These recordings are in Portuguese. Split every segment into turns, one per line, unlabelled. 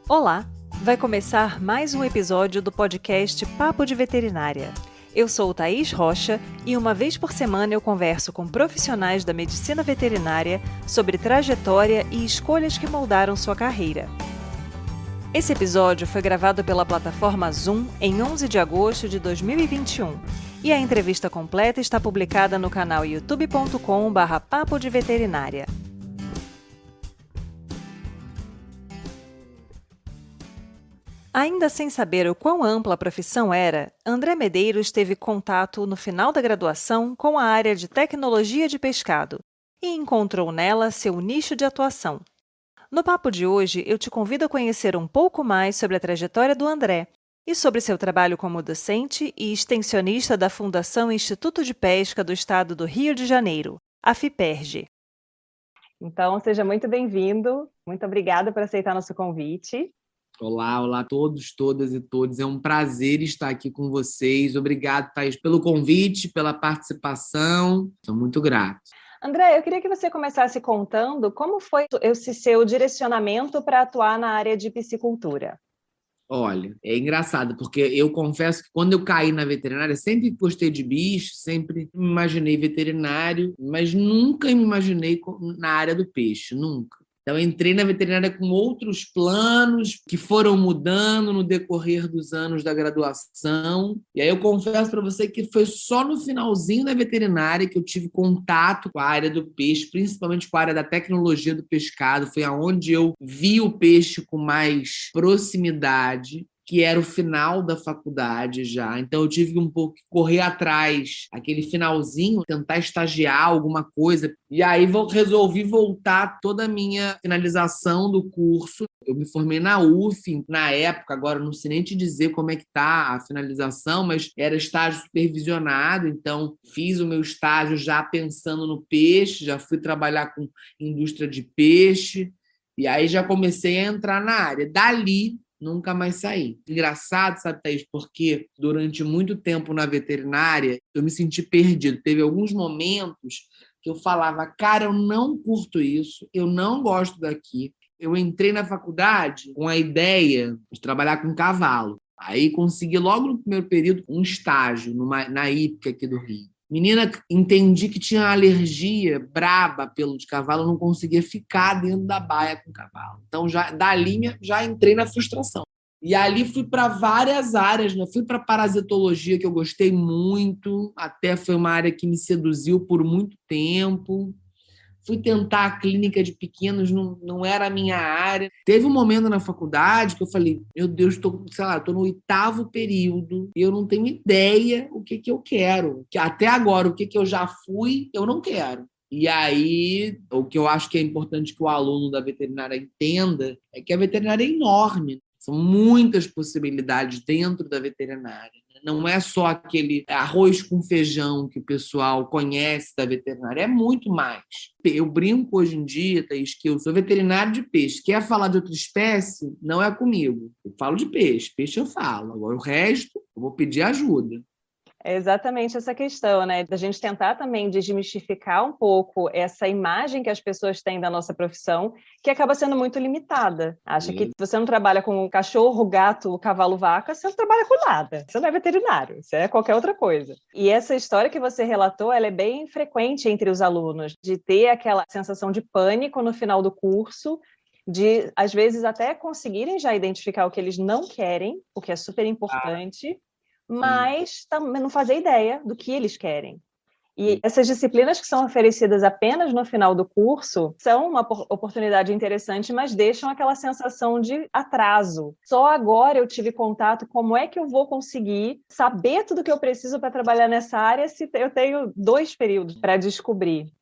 Olá! Vai começar mais um episódio do podcast Papo de Veterinária. Eu sou Thaís Rocha e uma vez por semana eu converso com profissionais da medicina veterinária sobre trajetória e escolhas que moldaram sua carreira. Esse episódio foi gravado pela plataforma Zoom em 11 de agosto de 2021 e a entrevista completa está publicada no canal youtube.com/papo de veterinária. Ainda sem saber o quão ampla a profissão era, André Medeiros teve contato no final da graduação com a área de tecnologia de pescado e encontrou nela seu nicho de atuação. No papo de hoje, eu te convido a conhecer um pouco mais sobre a trajetória do André e sobre seu trabalho como docente e extensionista da Fundação Instituto de Pesca do Estado do Rio de Janeiro, a FIPERJ. Então, seja muito bem-vindo. Muito obrigada por aceitar nosso convite.
Olá a todos, todas e todos. É um prazer estar aqui com vocês. Obrigado, Thaís, pelo convite, pela participação. Estou muito grato.
André, eu queria que você começasse contando como foi esse seu direcionamento para atuar na área de piscicultura.
Olha, é engraçado, porque eu confesso que quando eu caí na veterinária, sempre gostei de bicho, sempre me imaginei veterinário, mas nunca me imaginei na área do peixe, nunca. Então, eu entrei na veterinária com outros planos que foram mudando no decorrer dos anos da graduação. E aí eu confesso para você que foi só no finalzinho da veterinária que eu tive contato com a área do peixe, principalmente com a área da tecnologia do pescado. Foi aonde eu vi o peixe com mais proximidade, que era o final da faculdade já. Então eu tive um pouco que correr atrás, aquele finalzinho, tentar estagiar alguma coisa. E aí resolvi voltar toda a minha finalização do curso. Eu me formei na UF, na época, agora não sei nem te dizer como é que está a finalização, mas era estágio supervisionado, então fiz o meu estágio já pensando no peixe, já fui trabalhar com indústria de peixe, e aí já comecei a entrar na área. Dali, nunca mais saí. Engraçado, sabe, Thaís, porque durante muito tempo na veterinária eu me senti perdido. Teve alguns momentos que eu falava, cara, eu não curto isso, eu não gosto daqui. Eu entrei na faculdade com a ideia de trabalhar com cavalo. Aí consegui logo no primeiro período um estágio na IPCA aqui do Rio. Menina, entendi que tinha alergia braba pelo de cavalo, não conseguia ficar dentro da baia com o cavalo. Então, dali já entrei na frustração. E ali fui para várias áreas, né? Fui para parasitologia, que eu gostei muito, até foi uma área que me seduziu por muito tempo. Fui tentar a clínica de pequenos, não era a minha área. Teve um momento na faculdade que eu falei, meu Deus, estou no 8º período e eu não tenho ideia o que eu quero. Que até agora, o que eu já fui, eu não quero. E aí, o que eu acho que é importante que o aluno da veterinária entenda é que a veterinária é enorme. São muitas possibilidades dentro da veterinária. Não é só aquele arroz com feijão que o pessoal conhece da veterinária, é muito mais. Eu brinco hoje em dia, Thaís, que eu sou veterinário de peixe. Quer falar de outra espécie? Não é comigo. Eu falo de peixe, peixe eu falo. Agora o resto, eu vou pedir ajuda.
É exatamente essa questão, né? Da gente tentar também desmistificar um pouco essa imagem que as pessoas têm da nossa profissão, que acaba sendo muito limitada. Acha que se você não trabalha com cachorro, gato, cavalo, vaca, você não trabalha com nada. Você não é veterinário, você é qualquer outra coisa. E essa história que você relatou, ela é bem frequente entre os alunos, de ter aquela sensação de pânico no final do curso, de, às vezes, até conseguirem já identificar o que eles não querem, o que é super importante, mas também não fazer ideia do que eles querem. E essas disciplinas que são oferecidas apenas no final do curso são uma oportunidade interessante, mas deixam aquela sensação de atraso. Só agora eu tive contato, como é que eu vou conseguir saber tudo que eu preciso para trabalhar nessa área se eu tenho 2 períodos para descobrir?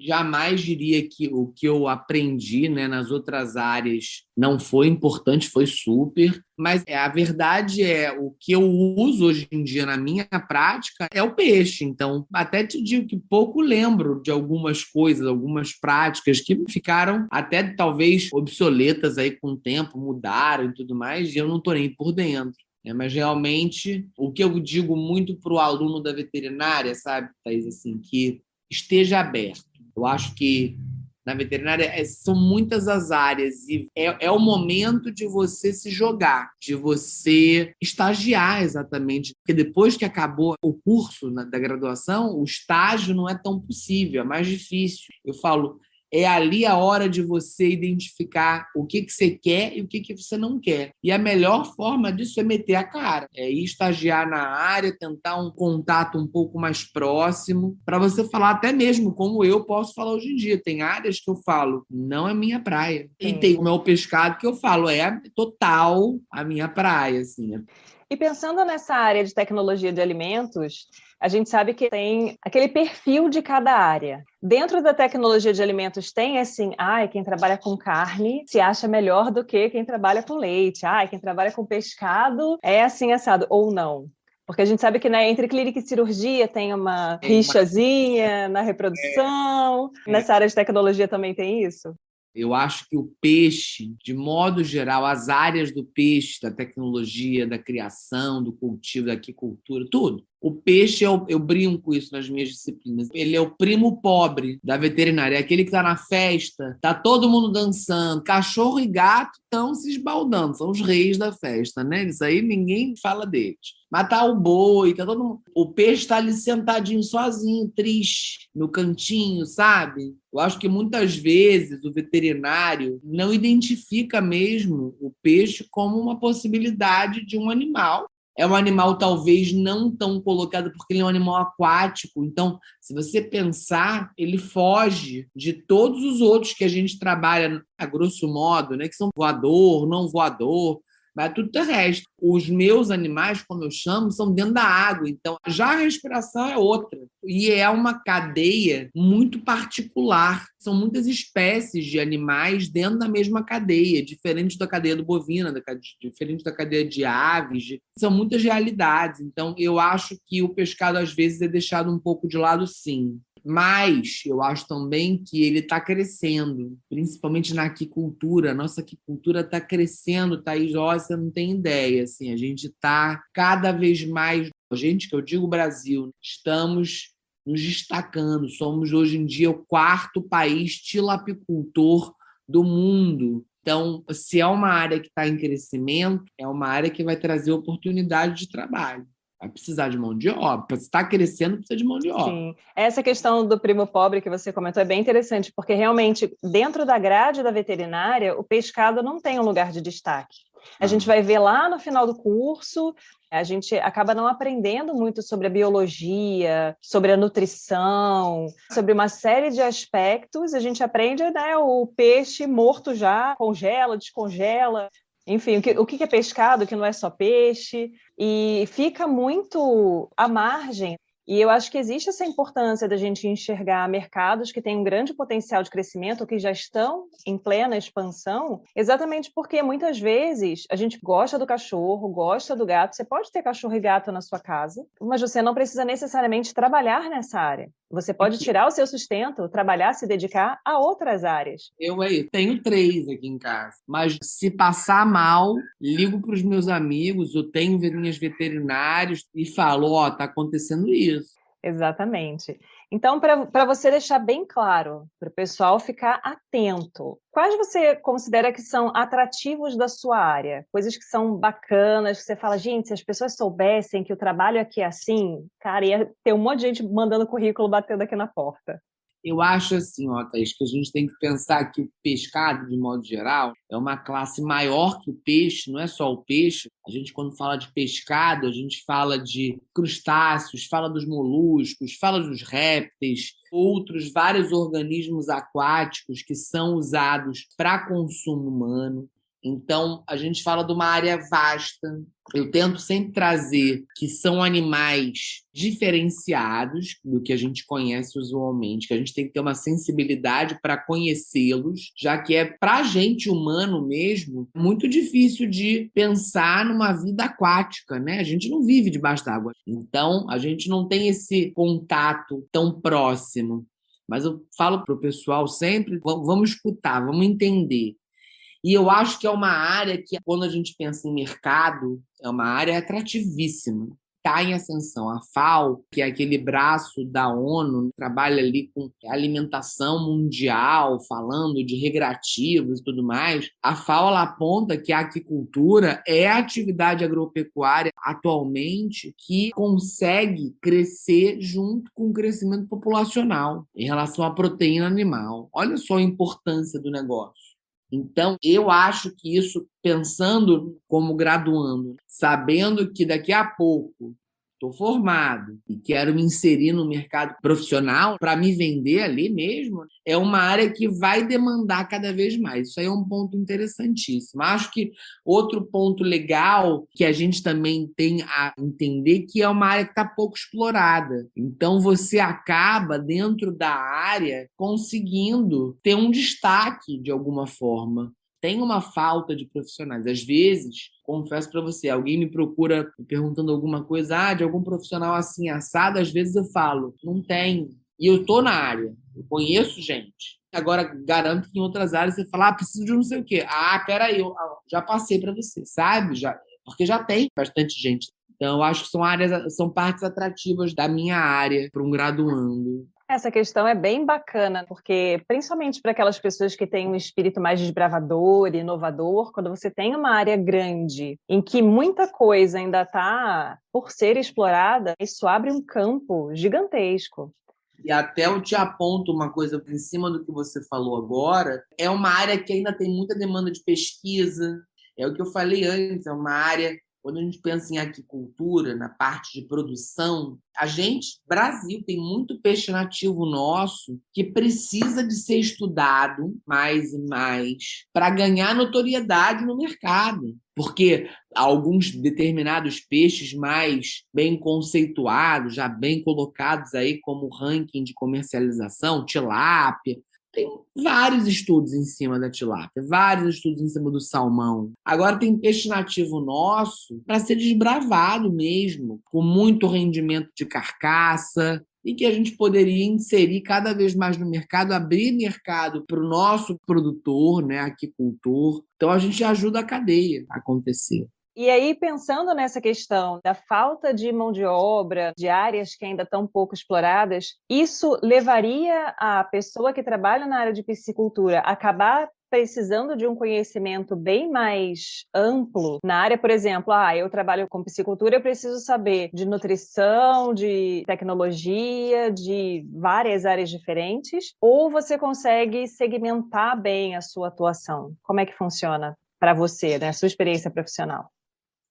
Jamais diria que o que eu aprendi, né, nas outras áreas não foi importante, foi super, mas a verdade é o que eu uso hoje em dia na minha prática é o peixe. Então, até te digo que pouco lembro de algumas coisas, algumas práticas que ficaram até talvez obsoletas aí com o tempo, mudaram e tudo mais, e eu não estou nem por dentro. Mas realmente, o que eu digo muito para o aluno da veterinária, sabe, Thaís, assim, que esteja aberto. Eu acho que na veterinária, são muitas as áreas e é o momento de você se jogar, de você estagiar exatamente, porque depois que acabou o curso da graduação, o estágio não é tão possível, é mais difícil. Eu falo, é ali a hora de você identificar o que você quer e o que você não quer. E a melhor forma disso é meter a cara, é ir estagiar na área, tentar um contato um pouco mais próximo, para você falar até mesmo como eu posso falar hoje em dia. Tem áreas que eu falo, não é minha praia.
Sim.
E tem o meu pescado que eu falo, é total a minha praia, assim.
E pensando nessa área de tecnologia de alimentos, a gente sabe que tem aquele perfil de cada área. Dentro da tecnologia de alimentos tem assim, quem trabalha com carne se acha melhor do que quem trabalha com leite. Quem trabalha com pescado é assim assado, ou não. Porque a gente sabe que, né, entre clínica e cirurgia tem uma rixazinha na reprodução. Nessa área de tecnologia também tem isso?
Eu acho que o peixe, de modo geral, as áreas do peixe, da tecnologia, da criação, do cultivo, da aquicultura, tudo. O peixe, eu brinco isso nas minhas disciplinas, ele é o primo pobre da veterinária, é aquele que está na festa, está todo mundo dançando, cachorro e gato estão se esbaldando, são os reis da festa, né? Isso aí ninguém fala deles. Matar o boi, tá todo mundo. O peixe está ali sentadinho, sozinho, triste, no cantinho, sabe? Eu acho que muitas vezes o veterinário não identifica mesmo o peixe como uma possibilidade de um animal. É um animal talvez não tão colocado porque ele é um animal aquático. Então, se você pensar, ele foge de todos os outros que a gente trabalha, a grosso modo, né, que são voador, não voador, mas é tudo terrestre. Os meus animais, como eu chamo, são dentro da água. Então, já a respiração é outra. E é uma cadeia muito particular. São muitas espécies de animais dentro da mesma cadeia, diferente da cadeia do bovino, diferente da cadeia de aves. São muitas realidades. Então, eu acho que o pescado, às vezes, é deixado um pouco de lado, sim. Mas eu acho também que ele está crescendo, principalmente na aquicultura. A nossa aquicultura está crescendo, Thaís, você não tem ideia. Assim, a gente está cada vez mais, a gente, que eu digo Brasil, estamos nos destacando. Somos, hoje em dia, o 4º país tilapicultor do mundo. Então, se é uma área que está em crescimento, é uma área que vai trazer oportunidade de trabalho. Vai precisar de mão de obra. Para estar crescendo, precisa de mão de obra.
Sim. Essa questão do primo pobre que você comentou é bem interessante, porque realmente, dentro da grade da veterinária, o pescado não tem um lugar de destaque. A gente vai ver lá no final do curso, a gente acaba não aprendendo muito sobre a biologia, sobre a nutrição, sobre uma série de aspectos. A gente aprende, né, o peixe morto já, congela, descongela. Enfim, o que é pescado, o que não é só peixe, e fica muito à margem. E eu acho que existe essa importância da gente enxergar mercados que têm um grande potencial de crescimento, ou que já estão em plena expansão, exatamente porque muitas vezes a gente gosta do cachorro, gosta do gato. Você pode ter cachorro e gato na sua casa, mas você não precisa necessariamente trabalhar nessa área. Você pode tirar o seu sustento, trabalhar, se dedicar a outras áreas.
Eu aí tenho 3 aqui em casa, mas se passar mal, ligo para os meus amigos, eu tenho minhas veterinários e falo, tá acontecendo isso.
Exatamente. Então, para você deixar bem claro, para o pessoal ficar atento, quais você considera que são atrativos da sua área? Coisas que são bacanas, que você fala, gente, se as pessoas soubessem que o trabalho aqui é assim, cara, ia ter um monte de gente mandando currículo, batendo aqui na porta.
Eu acho assim, Thaís, que a gente tem que pensar que o pescado, de modo geral, é uma classe maior que o peixe, não é só o peixe. A gente, quando fala de pescado, a gente fala de crustáceos, fala dos moluscos, fala dos répteis, outros vários organismos aquáticos que são usados para consumo humano. Então, a gente fala de uma área vasta. Eu tento sempre trazer que são animais diferenciados do que a gente conhece usualmente, que a gente tem que ter uma sensibilidade para conhecê-los, já que é, para a gente humano mesmo, muito difícil de pensar numa vida aquática, né? A gente não vive debaixo d'água. Então, a gente não tem esse contato tão próximo. Mas eu falo para o pessoal sempre, vamos escutar, vamos entender. E eu acho que é uma área que, quando a gente pensa em mercado, é uma área atrativíssima. está em ascensão. A FAO, que é aquele braço da ONU, trabalha ali com alimentação mundial, falando de regrativos e tudo mais. A FAO ela aponta que a aquicultura é a atividade agropecuária atualmente que consegue crescer junto com o crescimento populacional em relação à proteína animal. Olha só a importância do negócio. Então, eu acho que isso, pensando como graduando, sabendo que daqui a pouco estou formado e quero me inserir no mercado profissional para me vender ali mesmo, é uma área que vai demandar cada vez mais. Isso aí é um ponto interessantíssimo. Acho que outro ponto legal que a gente também tem a entender que é uma área que está pouco explorada. Então, você acaba, dentro da área, conseguindo ter um destaque de alguma forma. Tem uma falta de profissionais. Às vezes, confesso para você, alguém me procura perguntando alguma coisa, de algum profissional assim, assado, às vezes eu falo, não tem. E eu estou na área, eu conheço gente. Agora, garanto que em outras áreas você fala, preciso de não sei o quê. Peraí, eu já passei para você, sabe? Porque já tem bastante gente. Então, eu acho que são partes atrativas da minha área para um graduando.
Essa questão é bem bacana, porque principalmente para aquelas pessoas que têm um espírito mais desbravador, inovador, quando você tem uma área grande em que muita coisa ainda está por ser explorada, isso abre um campo gigantesco.
E até eu te aponto uma coisa em cima do que você falou agora, é uma área que ainda tem muita demanda de pesquisa, é o que eu falei antes, é uma área. Quando a gente pensa em aquicultura, na parte de produção, Brasil, tem muito peixe nativo nosso que precisa de ser estudado mais e mais para ganhar notoriedade no mercado. Porque alguns determinados peixes mais bem conceituados, já bem colocados aí como ranking de comercialização, tilápia, tem vários estudos em cima da tilápia, vários estudos em cima do salmão. Agora tem peixe nativo nosso para ser desbravado mesmo, com muito rendimento de carcaça, e que a gente poderia inserir cada vez mais no mercado, abrir mercado para o nosso produtor, né, aquicultor. Então a gente ajuda a cadeia a acontecer.
E aí, pensando nessa questão da falta de mão de obra, de áreas que ainda estão pouco exploradas, isso levaria a pessoa que trabalha na área de piscicultura a acabar precisando de um conhecimento bem mais amplo na área, por exemplo, eu trabalho com piscicultura, eu preciso saber de nutrição, de tecnologia, de várias áreas diferentes, ou você consegue segmentar bem a sua atuação? Como é que funciona para você, né, a sua experiência profissional?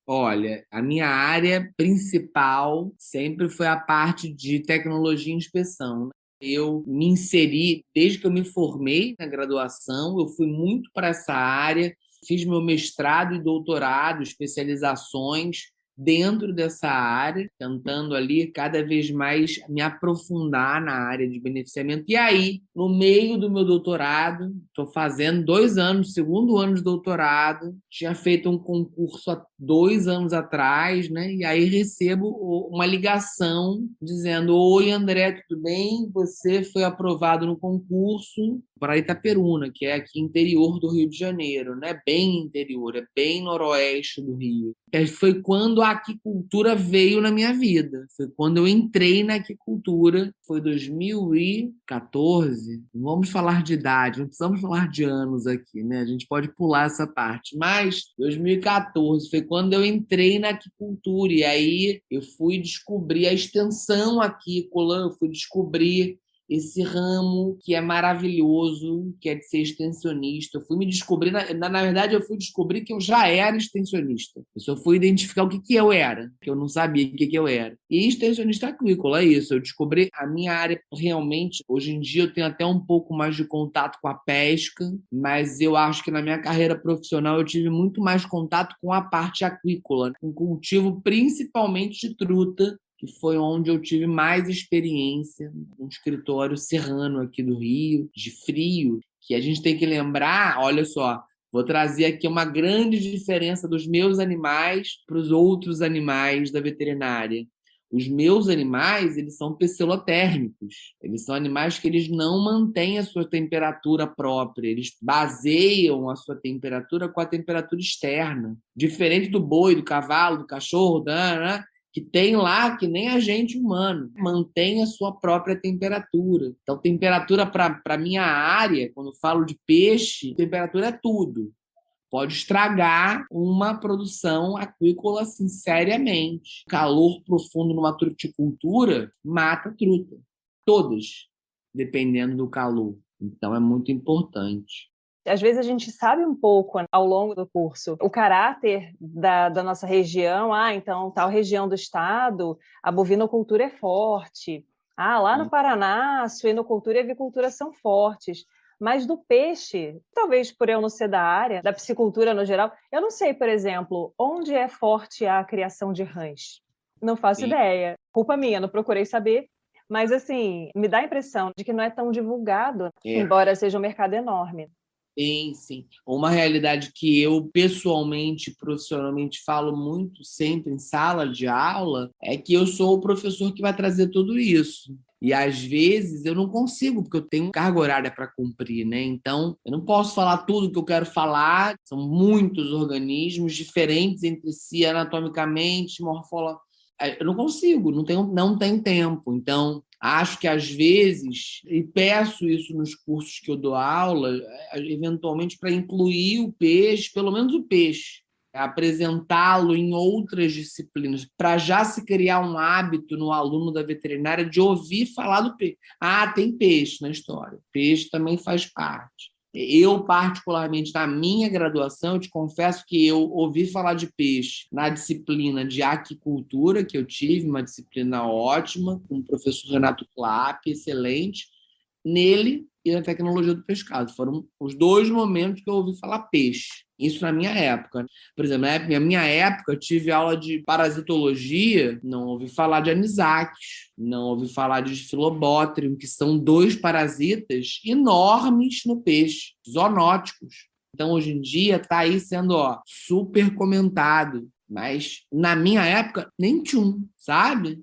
Olha, a minha área principal sempre foi a parte de tecnologia e inspeção. Eu me inseri, desde que eu me formei na graduação, eu fui muito para essa área, fiz meu mestrado e doutorado, especializações dentro dessa área, tentando ali cada vez mais me aprofundar na área de beneficiamento. E aí, no meio do meu doutorado, estou fazendo 2 anos, segundo ano de doutorado, tinha feito um concurso há 2 anos atrás, né? E aí recebo uma ligação dizendo: Oi, André, tudo bem? Você foi aprovado no concurso para Itaperuna, que é aqui interior do Rio de Janeiro, né? Bem interior, é bem noroeste do Rio. Foi quando a aquicultura veio na minha vida. Foi quando eu entrei na aquicultura. Foi 2014. Não vamos falar de idade, não precisamos falar de anos aqui, né? A gente pode pular essa parte. Mas 2014 foi quando eu entrei na aquicultura. E aí eu fui descobrir a extensão aquícola, eu fui descobrir esse ramo que é maravilhoso, que é de ser extensionista. Eu fui me descobrir, na verdade, eu fui descobrir que eu já era extensionista. Eu só fui identificar o que eu era, que eu não sabia o que eu era. E extensionista aquícola, é isso. Eu descobri a minha área realmente. Hoje em dia eu tenho até um pouco mais de contato com a pesca, mas eu acho que na minha carreira profissional eu tive muito mais contato com a parte aquícola, com cultivo principalmente de truta, que foi onde eu tive mais experiência, um escritório serrano aqui do Rio, de frio, que a gente tem que lembrar, olha só, vou trazer aqui uma grande diferença dos meus animais para os outros animais da veterinária. Os meus animais, eles são pcelotérmicos. Eles são animais que eles não mantêm a sua temperatura própria. Eles baseiam a sua temperatura com a temperatura externa. Diferente do boi, do cavalo, do cachorro, que tem lá, que nem a gente humano, mantém a sua própria temperatura. Então, temperatura para a minha área, quando eu falo de peixe, temperatura é tudo. Pode estragar uma produção aquícola assim, seriamente. Calor profundo numa truticultura mata a truta. Todas, dependendo do calor. Então, é muito importante.
Às vezes a gente sabe um pouco ao longo do curso o caráter da nossa região. Então, tal região do estado, a bovinocultura é forte. Lá no Paraná, a suinocultura e a avicultura são fortes. Mas do peixe, talvez por eu não ser da área, da piscicultura no geral, eu não sei, por exemplo, onde é forte a criação de rãs. Não faço ideia. Culpa minha, não procurei saber. Mas, assim, me dá a impressão de que não é tão divulgado, embora seja um mercado enorme.
Sim, sim. Uma realidade que eu pessoalmente, profissionalmente falo muito sempre em sala de aula é que eu sou o professor que vai trazer tudo isso. E às vezes eu não consigo, porque eu tenho carga horária para cumprir, né? Então, eu não posso falar tudo que eu quero falar. São muitos organismos diferentes entre si, anatomicamente, morfologicamente. Eu não consigo, não tenho tempo. Então, acho que às vezes, e peço isso nos cursos que eu dou aula, eventualmente para incluir o peixe, pelo menos o peixe, apresentá-lo em outras disciplinas, para já se criar um hábito no aluno da veterinária de ouvir falar do peixe. Tem peixe na história. Peixe também faz parte. Eu, particularmente, na minha graduação, eu te confesso que eu ouvi falar de peixe na disciplina de aquicultura, que eu tive, uma disciplina ótima, com o professor Renato Clapp, excelente. Nele e na tecnologia do pescado. Foram os 2 momentos que eu ouvi falar peixe. Isso na minha época. Por exemplo, na minha época, eu tive aula de parasitologia, não ouvi falar de anisakis, não ouvi falar de Philobotryum, que são 2 parasitas enormes no peixe, zoonóticos. Então, hoje em dia, está aí sendo super comentado. Mas, na minha época, nem tchum, sabe?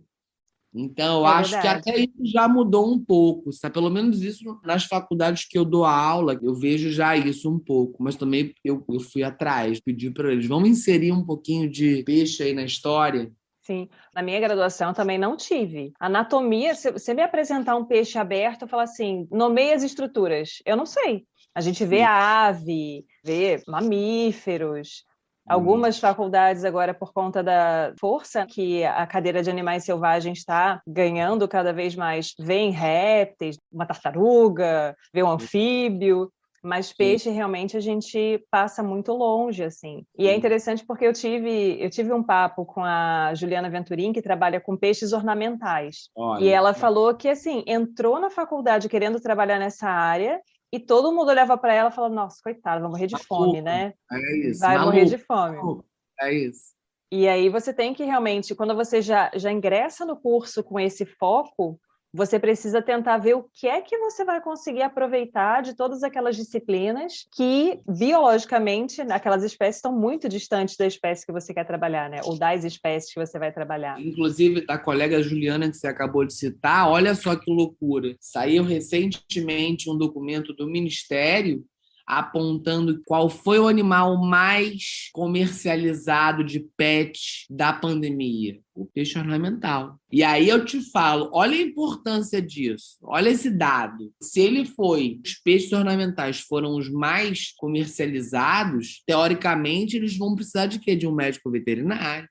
Então, eu acho que até isso já mudou um pouco, sabe? Pelo menos isso nas faculdades que eu dou aula, eu vejo já isso um pouco. Mas também eu fui atrás, pedi para eles, vamos inserir um pouquinho de peixe aí na história?
Sim, na minha graduação também não tive. Anatomia, se você me apresentar um peixe aberto, eu falo assim, nomeie as estruturas. Eu não sei. A gente vê a ave, vê mamíferos. Algumas faculdades agora, por conta da força que a cadeira de animais selvagens está ganhando cada vez mais, vê répteis, uma tartaruga, vê um anfíbio, mas peixe realmente a gente passa muito longe, assim. E é interessante porque eu tive um papo com a Juliana Venturim, que trabalha com peixes ornamentais.
Olha,
e ela falou que, assim, entrou na faculdade querendo trabalhar nessa área, e todo mundo olhava para ela e falava, nossa, coitada, vai morrer de fome, né?
É isso,
Vai morrer de
maluco.
fome.
É isso.
E aí você tem que realmente, quando você já ingressa no curso com esse foco, você precisa tentar ver o que é que você vai conseguir aproveitar de todas aquelas disciplinas que, biologicamente, aquelas espécies estão muito distantes da espécie que você quer trabalhar, né? Ou das espécies que você vai trabalhar.
Inclusive, da colega Juliana, que você acabou de citar, olha só que loucura. Saiu recentemente um documento do Ministério apontando qual foi o animal mais comercializado de pet da pandemia. O peixe ornamental. E aí eu te falo, olha a importância disso, olha esse dado. Se os peixes ornamentais foram os mais comercializados, teoricamente eles vão precisar de quê? De um médico veterinário.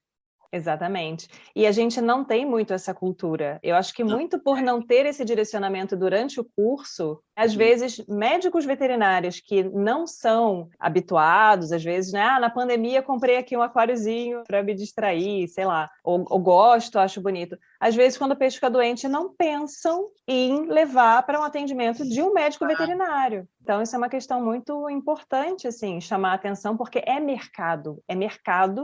Exatamente. E a gente não tem muito essa cultura. Eu acho que muito por não ter esse direcionamento durante o curso, às vezes médicos veterinários que não são habituados, às vezes, né? Na pandemia comprei aqui um aquáriozinho para me distrair, sei lá, ou gosto, acho bonito. Às vezes, quando o peixe fica doente, não pensam em levar para um atendimento de um médico veterinário. Então, isso é uma questão muito importante, assim, chamar a atenção, porque é mercado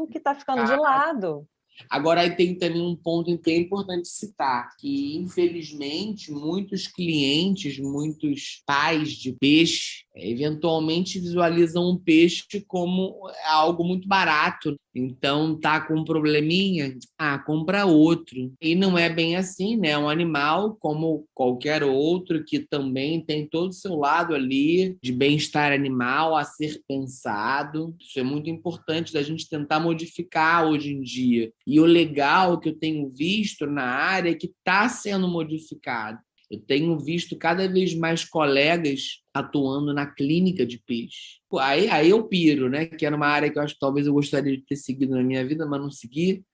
que está ficando de lado.
Agora, aí tem também um ponto que é importante citar, que, infelizmente, muitos clientes, muitos pais de peixe eventualmente visualizam um peixe como algo muito barato. Então, tá com um probleminha, compra outro. E não é bem assim, né? É um animal como qualquer outro que também tem todo o seu lado ali de bem-estar animal a ser pensado. Isso é muito importante da gente tentar modificar hoje em dia. E o legal que eu tenho visto na área é que está sendo modificado. Eu tenho visto cada vez mais colegas atuando na clínica de peixe. Aí eu piro, né? Que era uma área que eu acho que talvez eu gostaria de ter seguido na minha vida, mas não segui.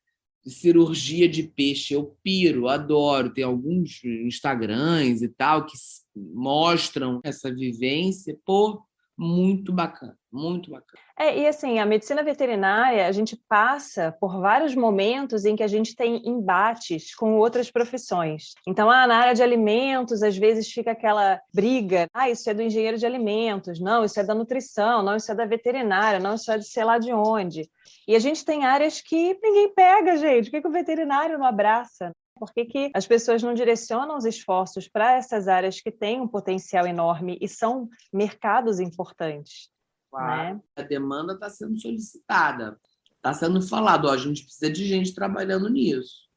De cirurgia de peixe, eu piro, adoro. Tem alguns Instagrams e tal que mostram essa vivência. Pô, muito bacana, muito bacana.
E assim, a medicina veterinária, a gente passa por vários momentos em que a gente tem embates com outras profissões. Então, na área de alimentos, às vezes fica aquela briga, isso é do engenheiro de alimentos, não, isso é da nutrição, não, isso é da veterinária, não, isso é de sei lá de onde. E a gente tem áreas que ninguém pega, gente. Por que o veterinário não abraça? Por que as pessoas não direcionam os esforços para essas áreas que têm um potencial enorme e são mercados importantes?
Claro,
né?
a demanda está sendo solicitada, está sendo falado, a gente precisa de gente trabalhando nisso.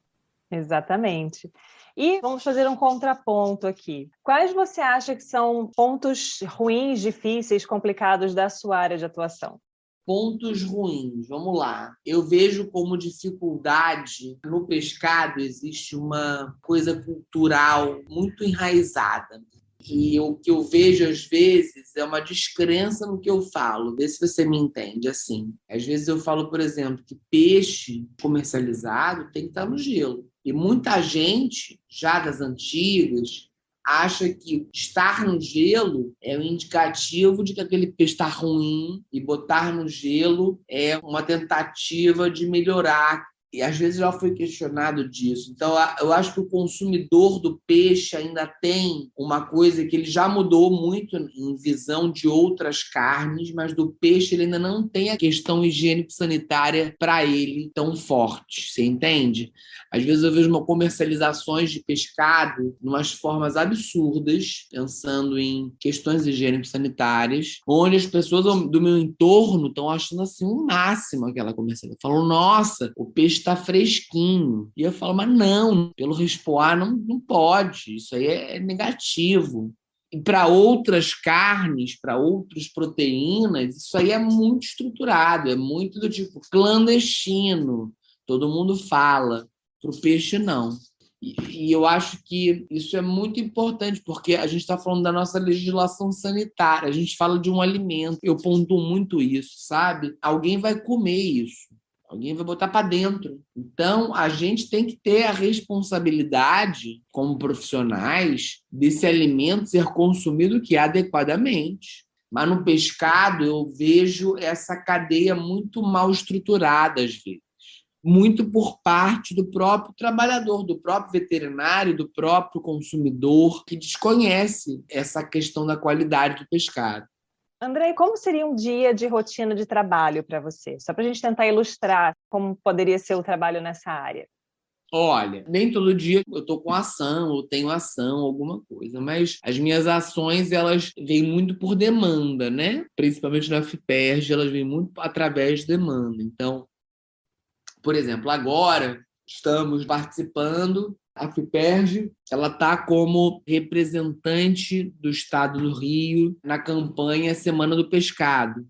Exatamente. E vamos fazer um contraponto aqui. Quais você acha que são pontos ruins, difíceis, complicados da sua área de atuação?
Pontos ruins, vamos lá. Eu vejo como dificuldade no pescado existe uma coisa cultural muito enraizada. E o que eu vejo, às vezes, é uma descrença no que eu falo. Vê se você me entende assim. Às vezes eu falo, por exemplo, que peixe comercializado tem que estar no gelo. E muita gente, já das antigas, acha que estar no gelo é um indicativo de que aquele peixe está ruim e botar no gelo é uma tentativa de melhorar. E às vezes já foi questionado disso. Então, eu acho que o consumidor do peixe ainda tem uma coisa que ele já mudou muito em visão de outras carnes, mas do peixe ele ainda não tem a questão higiênico-sanitária para ele tão forte. Você entende? Às vezes eu vejo comercializações de pescado de umas formas absurdas, pensando em questões higiênico-sanitárias, onde as pessoas do meu entorno estão achando assim o máximo aquela comercialização. Falam, nossa, o peixe está fresquinho. E eu falo, mas não, pelo respoar não pode, isso aí é negativo. E para outras carnes, para outras proteínas, isso aí é muito estruturado, é muito do tipo clandestino, todo mundo fala. Para o peixe, não. E eu acho que isso é muito importante, porque a gente está falando da nossa legislação sanitária, a gente fala de um alimento, eu pontuo muito isso, sabe? Alguém vai comer isso, alguém vai botar para dentro. Então, a gente tem que ter a responsabilidade, como profissionais, desse alimento ser consumido que adequadamente. Mas no pescado, eu vejo essa cadeia muito mal estruturada, às vezes. Muito por parte do próprio trabalhador, do próprio veterinário, do próprio consumidor, que desconhece essa questão da qualidade do pescado.
André, como seria um dia de rotina de trabalho para você? Só para a gente tentar ilustrar como poderia ser o trabalho nessa área.
Olha, nem todo dia eu estou com ação ou tenho ação, alguma coisa, mas as minhas ações, elas vêm muito por demanda, né? Principalmente na FIPERJ, elas vêm muito através de demanda. Então, por exemplo, agora estamos participando, a FIPERJ, ela está como representante do Estado do Rio na campanha Semana do Pescado,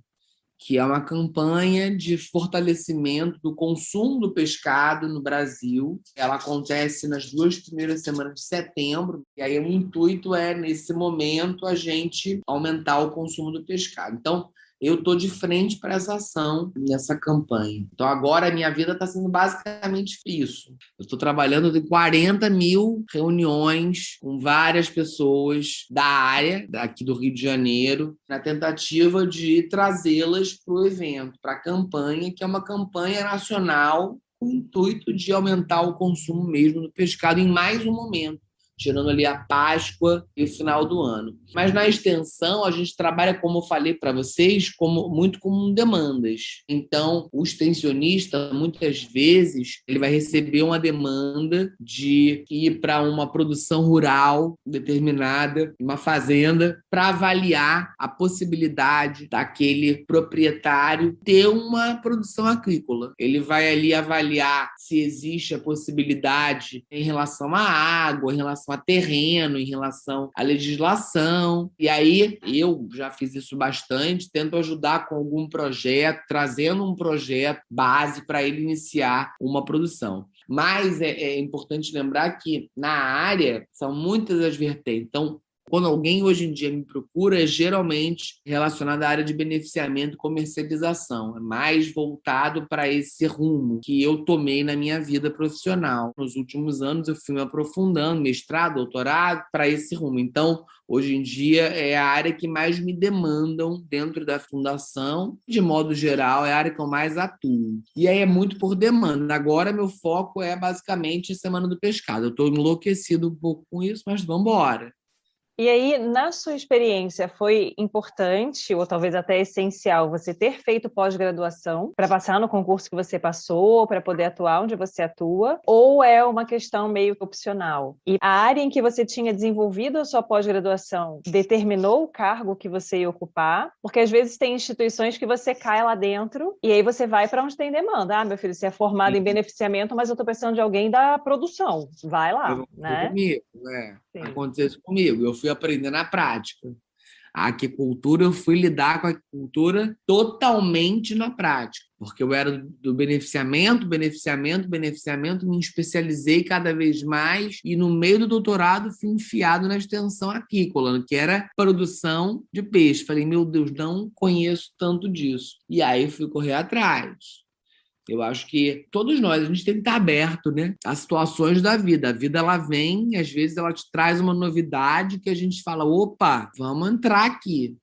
que é uma campanha de fortalecimento do consumo do pescado no Brasil. Ela acontece nas 2 primeiras semanas de setembro, e aí o intuito é, nesse momento, a gente aumentar o consumo do pescado. Então, eu estou de frente para essa ação, nessa campanha. Então, agora a minha vida está sendo basicamente isso. Eu estou trabalhando em 40 mil reuniões com várias pessoas da área, daqui do Rio de Janeiro, na tentativa de trazê-las para o evento, para a campanha, que é uma campanha nacional com o intuito de aumentar o consumo mesmo do pescado em mais um momento. tirando ali a Páscoa e o final do ano. Mas na extensão, a gente trabalha, como eu falei para vocês, muito com demandas. Então, o extensionista, muitas vezes, ele vai receber uma demanda de ir para uma produção rural determinada, uma fazenda, para avaliar a possibilidade daquele proprietário ter uma produção agrícola. Ele vai ali avaliar se existe a possibilidade em relação à água, em relação a terreno, em relação à legislação. E aí, eu já fiz isso bastante, tento ajudar com algum projeto, trazendo um projeto base para ele iniciar uma produção. Mas é importante lembrar que na área são muitas as vertentes. Então, quando alguém hoje em dia me procura, é geralmente relacionado à área de beneficiamento e comercialização. É mais voltado para esse rumo que eu tomei na minha vida profissional. Nos últimos anos, eu fui me aprofundando, mestrado, doutorado, para esse rumo. Então, hoje em dia, é a área que mais me demandam dentro da fundação. De modo geral, é a área que eu mais atuo. E aí é muito por demanda. Agora, meu foco é basicamente a Semana do Pescado. Eu estou enlouquecido um pouco com isso, mas vamos embora.
E aí, na sua experiência, foi importante, ou talvez até essencial, você ter feito pós-graduação para passar no concurso que você passou, para poder atuar onde você atua, ou é uma questão meio opcional? E a área em que você tinha desenvolvido a sua pós-graduação determinou o cargo que você ia ocupar? Porque às vezes tem instituições que você cai lá dentro e aí você vai para onde tem demanda. Ah, meu filho, você é formado em beneficiamento, mas eu estou precisando de alguém da produção. Vai lá, né?
Comigo, né?
Sim.
Aconteceu isso comigo. Eu fui aprender na prática. A aquicultura, eu fui lidar com a aquicultura totalmente na prática, porque eu era do beneficiamento, me especializei cada vez mais e no meio do doutorado fui enfiado na extensão aquícola, que era produção de peixe. Falei, meu Deus, não conheço tanto disso. E aí fui correr atrás. Eu acho que todos nós, a gente tem que estar aberto, né, às situações da vida. A vida, ela vem, às vezes ela te traz uma novidade que a gente fala, opa, vamos entrar aqui.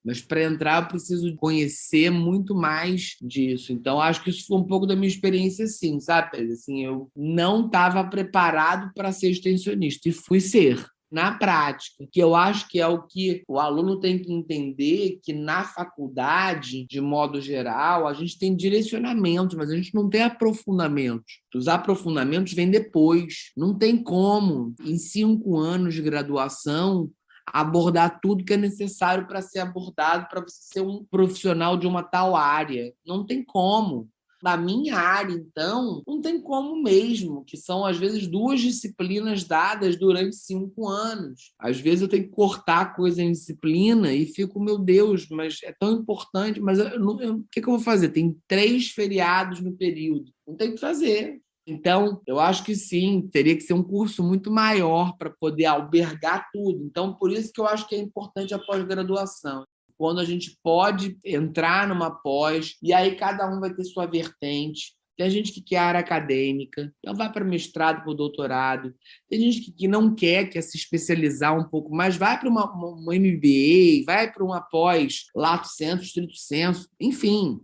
Mas para entrar eu preciso conhecer muito mais disso. Então, acho que isso foi um pouco da minha experiência, sim, sabe? Assim, eu não estava preparado para ser extensionista e fui ser. Na prática, que eu acho que é o que o aluno tem que entender, que na faculdade, de modo geral, a gente tem direcionamentos, mas a gente não tem aprofundamentos. Os aprofundamentos vêm depois. Não tem como, em 5 anos de graduação, abordar tudo que é necessário para ser abordado, para você ser um profissional de uma tal área. Não tem como. Na minha área, então, não tem como mesmo, que são, às vezes, 2 disciplinas dadas durante 5 anos. Às vezes eu tenho que cortar coisa em disciplina e fico, meu Deus, mas é tão importante, mas o que eu vou fazer? Tem 3 feriados no período. Não tem o que fazer. Então, eu acho que sim, teria que ser um curso muito maior para poder albergar tudo. Então, por isso que eu acho que é importante a pós-graduação. Quando a gente pode entrar numa pós, e aí cada um vai ter sua vertente. Tem gente que quer área acadêmica, então vai para mestrado, para doutorado. Tem gente que não quer se especializar um pouco mais, vai para uma MBA, vai para uma pós, lato sensu, stricto sensu, enfim.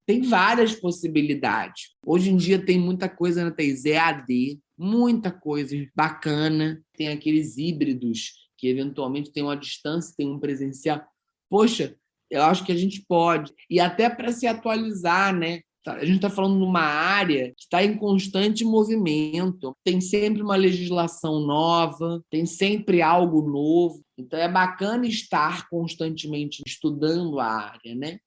Tem várias possibilidades. Hoje em dia tem muita coisa na TIS EAD, muita coisa bacana. Tem aqueles híbridos que eventualmente tem uma distância, tem um presencial. Poxa, eu acho que a gente pode. E até para se atualizar, né? A gente está falando de uma área que está em constante movimento. Tem sempre uma legislação nova, tem sempre algo novo. Então é bacana estar constantemente estudando a área, né?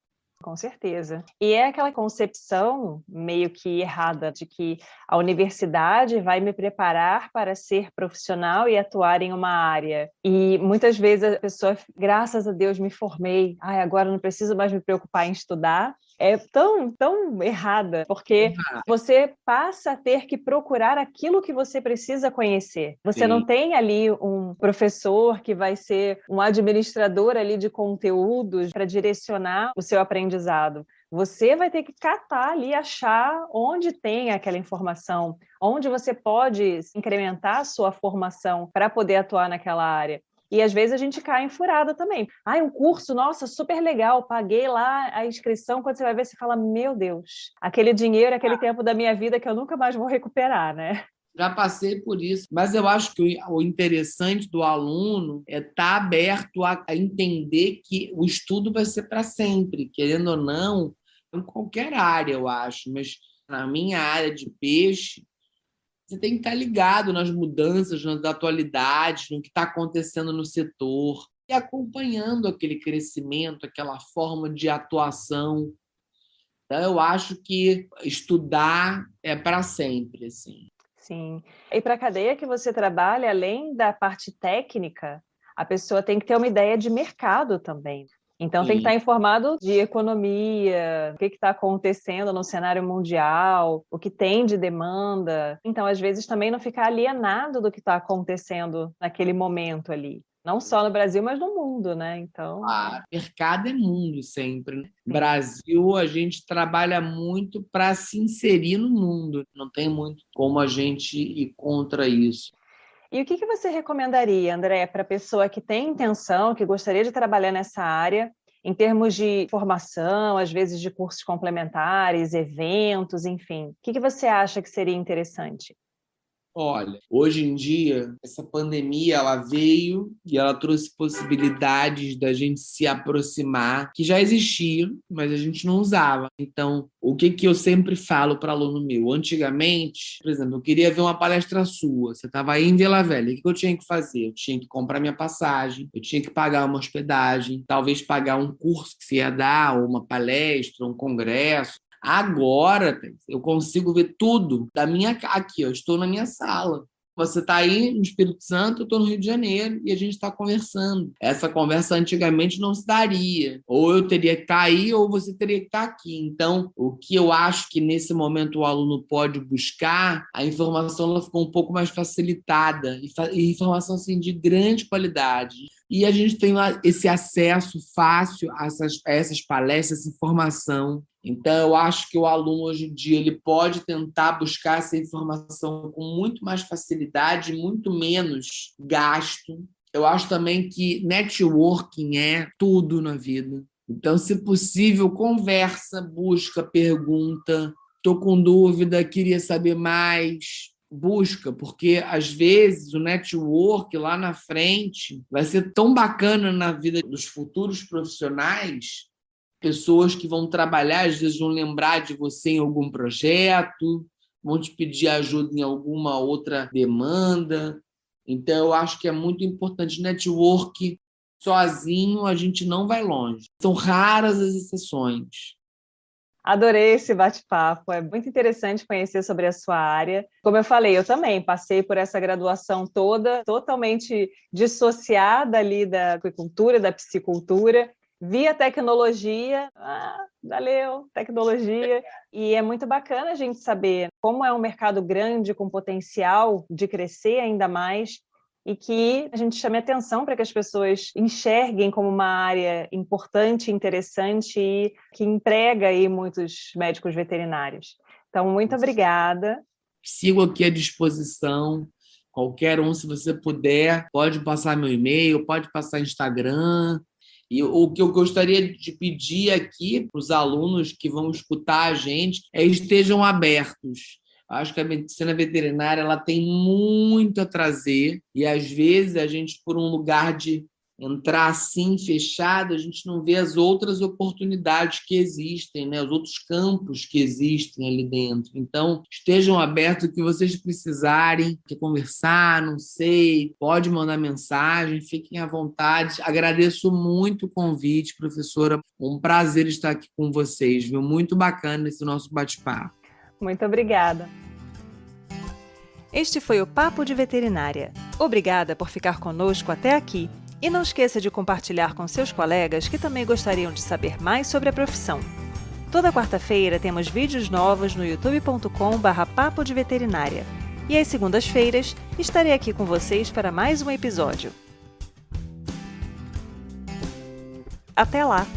Com certeza. E é aquela concepção meio que errada de que a universidade vai me preparar para ser profissional e atuar em uma área. E muitas vezes a pessoa, graças a Deus, me formei, agora não preciso mais me preocupar em estudar. É tão errada, porque você passa a ter que procurar aquilo que você precisa conhecer. Você não tem ali um professor que vai ser um administrador ali de conteúdos para direcionar o seu aprendizado. Você vai ter que catar ali, achar onde tem aquela informação, onde você pode incrementar a sua formação para poder atuar naquela área. E às vezes a gente cai em furada também. Um curso, nossa, super legal, paguei lá a inscrição, quando você vai ver, você fala, meu Deus, aquele dinheiro, aquele tempo da minha vida que eu nunca mais vou recuperar, né?
Já passei por isso, mas eu acho que o interessante do aluno é estar aberto a entender que o estudo vai ser para sempre, querendo ou não, em qualquer área, eu acho, mas na minha área de peixe, você tem que estar ligado nas mudanças, nas atualidades, no que está acontecendo no setor, e acompanhando aquele crescimento, aquela forma de atuação. Então, eu acho que estudar é para sempre, assim.
Sim. E para a cadeia que você trabalha, além da parte técnica, a pessoa tem que ter uma ideia de mercado também. Então, tem que estar informado de economia, o que está acontecendo no cenário mundial, o que tem de demanda. Então, às vezes, também não ficar alienado do que está acontecendo naquele momento ali. Não só no Brasil, mas no mundo, né? Então,
mercado é mundo sempre, né? No Brasil, a gente trabalha muito para se inserir no mundo. Não tem muito como a gente ir contra isso.
E o que você recomendaria, André, para a pessoa que tem intenção, que gostaria de trabalhar nessa área, em termos de formação, às vezes de cursos complementares, eventos, enfim? O que você acha que seria interessante?
Olha, hoje em dia, essa pandemia ela veio e ela trouxe possibilidades da gente se aproximar, que já existiam, mas a gente não usava. Então, o que eu sempre falo para aluno meu? Antigamente, por exemplo, eu queria ver uma palestra sua, você estava aí em Vila Velha, o que eu tinha que fazer? Eu tinha que comprar minha passagem, eu tinha que pagar uma hospedagem, talvez pagar um curso que você ia dar, ou uma palestra, um congresso. Agora, eu consigo ver tudo da minha aqui, eu estou na minha sala. Você está aí no Espírito Santo, eu estou no Rio de Janeiro e a gente está conversando. Essa conversa antigamente não se daria. Ou eu teria que estar aí ou você teria que estar aqui. Então, o que eu acho que nesse momento o aluno pode buscar, a informação ela ficou um pouco mais facilitada e informação assim, de grande qualidade. E a gente tem esse acesso fácil a essas palestras, essa informação. Então, eu acho que o aluno, hoje em dia, ele pode tentar buscar essa informação com muito mais facilidade, muito menos gasto. Eu acho também que networking é tudo na vida. Então, se possível, conversa, busca, pergunta. Estou com dúvida, queria saber mais. Busca, porque às vezes o network lá na frente vai ser tão bacana na vida dos futuros profissionais. Pessoas que vão trabalhar, às vezes vão lembrar de você em algum projeto, vão te pedir ajuda em alguma outra demanda. Então, eu acho que é muito importante. Network, sozinho, a gente não vai longe. São raras as exceções.
Adorei esse bate-papo, é muito interessante conhecer sobre a sua área. Como eu falei, eu também passei por essa graduação toda, totalmente dissociada ali da aquicultura, da piscicultura, vi a tecnologia, valeu, tecnologia, e é muito bacana a gente saber como é um mercado grande, com potencial de crescer ainda mais, e que a gente chame atenção para que as pessoas enxerguem como uma área importante, interessante e que emprega aí muitos médicos veterinários. Então, muito obrigada.
Sigo aqui à disposição. Qualquer um, se você puder, pode passar meu e-mail, pode passar Instagram. E o que eu gostaria de pedir aqui para os alunos que vão escutar a gente é estejam abertos. Acho que a medicina veterinária ela tem muito a trazer e, às vezes, a gente, por um lugar de entrar assim, fechado, a gente não vê as outras oportunidades que existem, né? Os outros campos que existem ali dentro. Então, estejam abertos, o que vocês precisarem, quer conversar, não sei, pode mandar mensagem, fiquem à vontade. Agradeço muito o convite, professora. Um prazer estar aqui com vocês, viu? Muito bacana esse nosso bate-papo.
Muito obrigada. Este foi o Papo de Veterinária. Obrigada por ficar conosco até aqui. E não esqueça de compartilhar com seus colegas que também gostariam de saber mais sobre a profissão. Toda quarta-feira temos vídeos novos no youtube.com/papo de veterinária. E às segundas-feiras estarei aqui com vocês para mais um episódio. Até lá!